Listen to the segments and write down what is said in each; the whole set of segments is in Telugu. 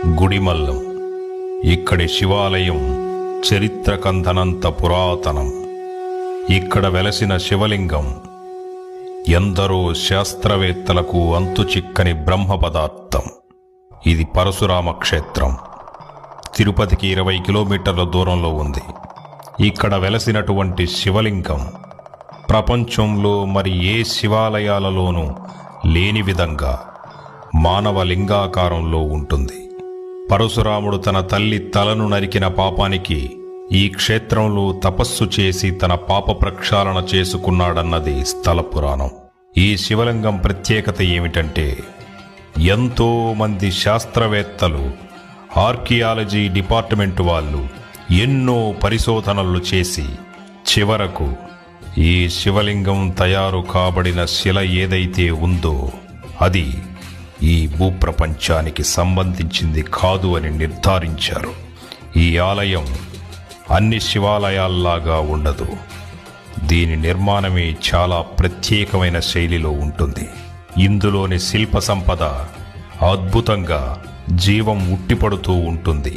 గుడిమల్లం. ఇక్కడి శివాలయం చరిత్రకందనంత పురాతనం. ఇక్కడ వెలసిన శివలింగం ఎందరో శాస్త్రవేత్తలకు అంతుచిక్కని బ్రహ్మ పదార్థం. ఇది పరశురామ క్షేత్రం. తిరుపతికి 20 కిలోమీటర్ల దూరంలో ఉంది. ఇక్కడ వెలసినటువంటి శివలింగం ప్రపంచంలో మరి ఏ శివాలయాలలోనూ లేని విధంగా మానవ లింగాకారంలో ఉంటుంది. పరశురాముడు తన తల్లి తలను నరికిన పాపానికి ఈ క్షేత్రంలో తపస్సు చేసి తన పాప ప్రక్షాళన చేసుకున్నాడన్నది స్థల పురాణం. ఈ శివలింగం ప్రత్యేకత ఏమిటంటే, ఎంతో మంది శాస్త్రవేత్తలు, ఆర్కియాలజీ డిపార్ట్మెంట్ వాళ్ళు ఎన్నో పరిశోధనలు చేసి చివరకు ఈ శివలింగం తయారు కాబడిన శిల ఏదైతే ఉందో అది ఈ భూప్రపంచానికి సంబంధించింది కాదు అని నిర్ధారించారు. ఈ ఆలయం అన్ని శివాలయాల్లాగా ఉండదు. దీని నిర్మాణమే చాలా ప్రత్యేకమైన శైలిలో ఉంటుంది. ఇందులోని శిల్ప సంపద అద్భుతంగా జీవం ఉట్టిపడుతూ ఉంటుంది.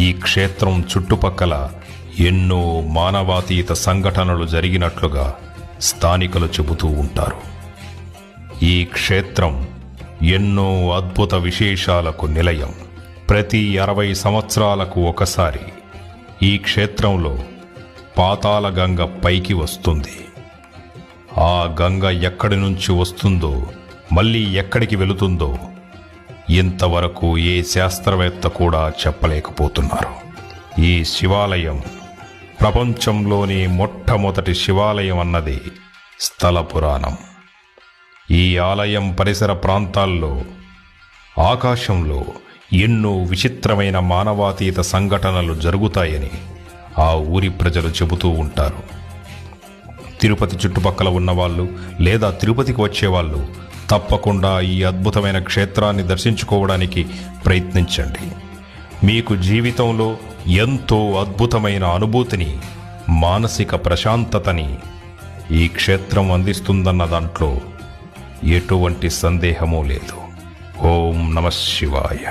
ఈ క్షేత్రం చుట్టుపక్కల ఎన్నో మానవాతీత సంఘటనలు జరిగినట్లుగా స్థానికులు చెబుతూ ఉంటారు. ఈ క్షేత్రం ఎన్నో అద్భుత విశేషాలకు నిలయం. ప్రతి 60 సంవత్సరాలకు ఒకసారి ఈ క్షేత్రంలో పాతాళ గంగ పైకి వస్తుంది. ఆ గంగ ఎక్కడి నుంచి వస్తుందో, మళ్ళీ ఎక్కడికి వెళుతుందో ఇంతవరకు ఏ శాస్త్రవేత్త కూడా చెప్పలేకపోతున్నారు. ఈ శివాలయం ప్రపంచంలోని మొట్టమొదటి శివాలయం అన్నది స్థల పురాణం. ఈ ఆలయం పరిసర ప్రాంతాల్లో ఆకాశంలో ఎన్నో విచిత్రమైన మానవాతీత సంఘటనలు జరుగుతాయని ఆ ఊరి ప్రజలు చెబుతూ ఉంటారు. తిరుపతి చుట్టుపక్కల ఉన్నవాళ్ళు లేదా తిరుపతికి వచ్చేవాళ్ళు తప్పకుండా ఈ అద్భుతమైన క్షేత్రాన్ని దర్శించుకోవడానికి ప్రయత్నించండి. మీకు జీవితంలో ఎంతో అద్భుతమైన అనుభూతిని, మానసిక ప్రశాంతతని ఈ క్షేత్రం అందిస్తుందన్న దాంట్లో ఎటువంటి సందేహమూ లేదు. ఓం నమః శివాయ.